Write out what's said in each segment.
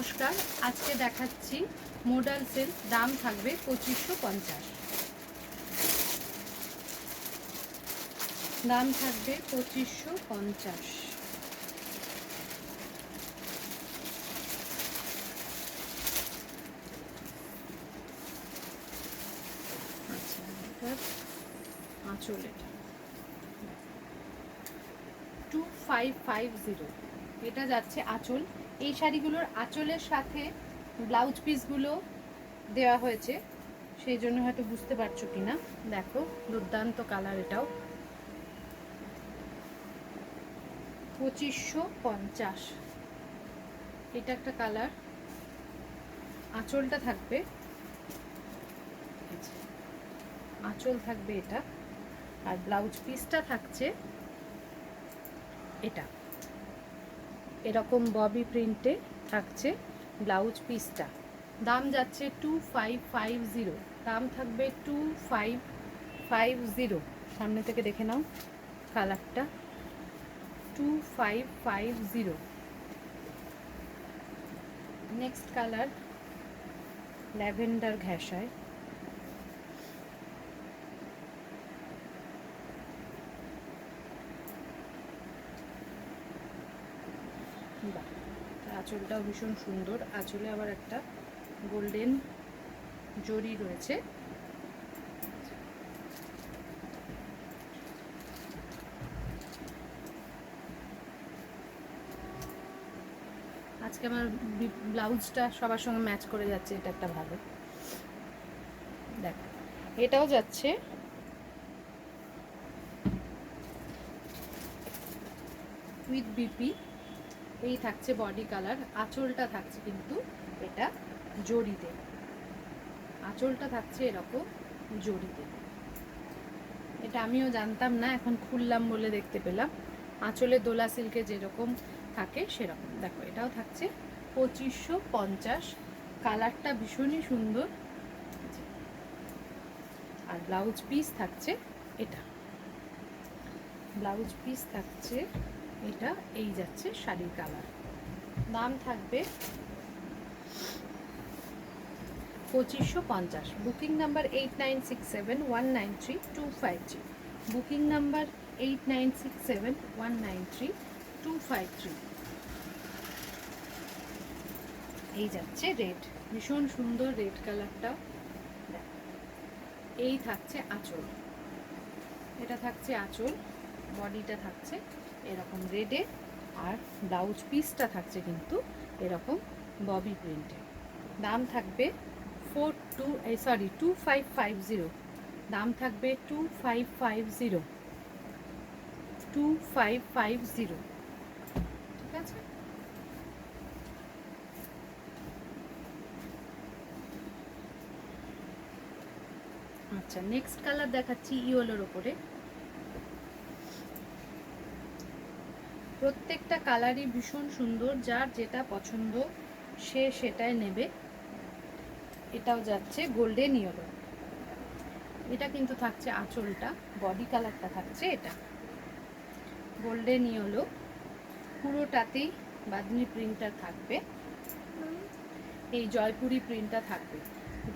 নমস্কার, আজকে দেখাচ্ছি মোডাল সিল্ক, দাম থাকবে 2550। দাম থাকবে 2550। আচ্ছা, এটার আঁচল এটা 2550। এটা যাচ্ছে আঁচল। এই শাড়িগুলোর আঁচলের সাথে ব্লাউজ পিসগুলো দেওয়া হয়েছে, সেই জন্য হয়তো বুঝতে পারছো কিনা। দেখো, দুর্দান্ত কালার। এটাও 2550। এটা একটা কালার। আঁচলটা থাকবে, আঁচল থাকবে এটা, আর ব্লাউজ পিসটা থাকছে এটা, এরকম ববি প্রিন্টে থাকছে ব্লাউজ পিসটা। দাম যাচ্ছে 2550। দাম থাকবে 2550। সামনে থেকে দেখে নাও কালারটা, 2550। নেক্সট কালার ল্যাভেন্ডার ঘেঁষায়। আঁচলটাও ভীষণ সুন্দর। আঁচলে আবার একটা গোল্ডেন জরি রয়েছে। আজকে আমার ব্লাউজটা সবার সঙ্গে ম্যাচ করে যাচ্ছে, এটা একটা ভালো। দেখো, এটাও যাচ্ছে উইথ বিপি। এই থাকছে বডি কালার। আঁচলটা থাকছে কিন্তু এটা জরিতে, আঁচলটা থাকছে এরকম জরিতে। এটা আমিও জানতাম না, এখন খুললাম বলে দেখতে পেলাম। আঁচলে দোলা সিল্কে যেরকম থাকে সেরকম। দেখো, এটাও থাকছে 2550। কালারটা ভীষণই সুন্দর। আর ব্লাউজ পিস থাকছে এটা, ব্লাউজ পিস থাকছে এটা। এই যাচ্ছে শাড়ির কালার। দাম থাকবে 2550। Booking number 8967193253। Booking number 8967193253। এই যাচ্ছে রেড, ভীষণ সুন্দর রেড কালারটাও। এই থাকছে আঁচল, এটা থাকছে আঁচল। বডিটা থাকছে এরকম রেডে, আর ব্লাউজ পিসটা থাকছে কিন্তু এরকম ববি প্রিন্টে। দাম থাকবে 2550। দাম থাকবে 2550। 2550, ঠিক আছে। আচ্ছা, নেক্সট কালার দেখাচ্ছি ইয়েলোর ওপরে। প্রত্যেকটা কালারই ভীষণ সুন্দর, যার যেটা পছন্দ সে সেটাই নেবে। এটাও যাচ্ছে গোল্ডেন ইয়েলো। এটা কিন্তু থাকছে আঁচলটা, বডি কালারটা থাকছে এটা গোল্ডেন ইয়েলো। পুরোটাতেই বাঁধনি প্রিন্টটা থাকবে, এই জয়পুরি প্রিন্টটা থাকবে।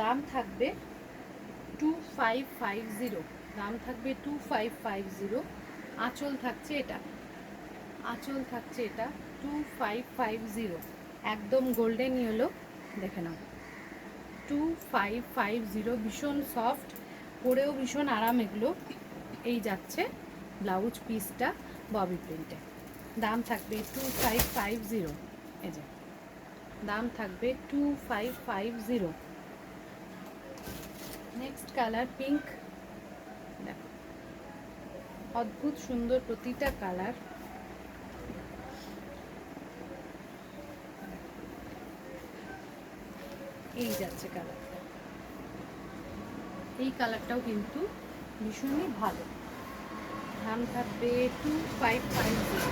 দাম থাকবে 2550। দাম থাকবে 2550। আঁচল থাকছে এটা, আঁচল থাকছে এটা 2550। একদম গোল্ডেন ইয়েলো, দেখে নাও 2550। ভীষণ সফট, পরেও ভীষণ আরাম এগুলো। এই যাচ্ছে ব্লাউজ পিসটা ববি প্রিন্টে। দাম থাকবে 2550। এই যে দাম থাকবে 2550। Next colour pink. দেখো, অদ্ভুত সুন্দর প্রতিটা কালার। এই যাচ্ছে কালারটা, এই কালারটাও কিন্তু ভীষণই ভালো। দাম থাকবে 2550।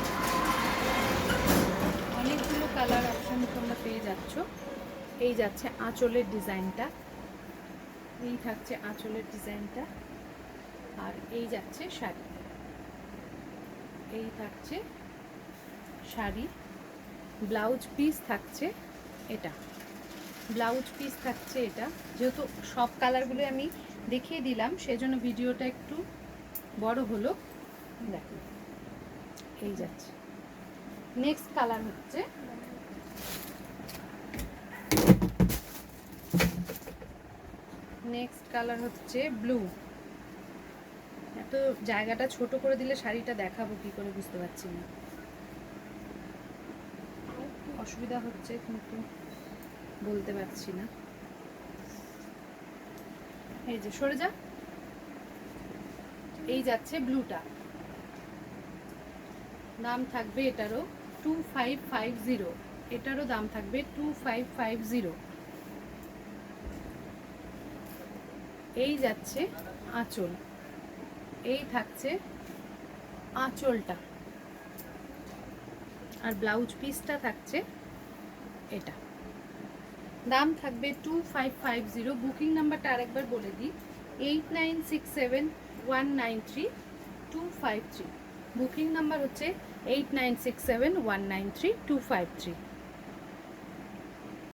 অনেকগুলো কালার অপশান তোমরা পেয়ে যাচ্ছ। এই যাচ্ছে আঁচলের ডিজাইনটা, এই থাকছে আঁচলের ডিজাইনটা। আর এই যাচ্ছে শাড়ি, এই থাকছে শাড়ি। ব্লাউজ পিস থাকছে এটা ব্লাউজ পিস থাকছে এটা। যেহেতু সব কালারগুলো আমি দেখিয়ে দিলাম সেজন্য ভিডিওটা একটু বড় হলো। দেখো এই যাচ্ছে। নেক্সট কালার হচ্ছে ব্লু। এত জায়গাটা ছোট করে দিলে শাড়িটা দেখাবো কি করে বুঝতে পারছি না, অসুবিধা হচ্ছে কিন্তু বলতে পারছি না। এই যে সরে যা। এই যাচ্ছে ব্লুটা, দাম থাকবে এটারও 2550। এটারও দাম থাকবে 2550। এই যাচ্ছে আঁচল, এই থাকছে আঁচলটা, আর ব্লাউজ পিসটা থাকছে এটা। দাম থাকবে 2550। বুকিং নাম্বারটা আরেকবার বলে দিই, 8967193253। বুকিং নাম্বার হচ্ছে 8967193253।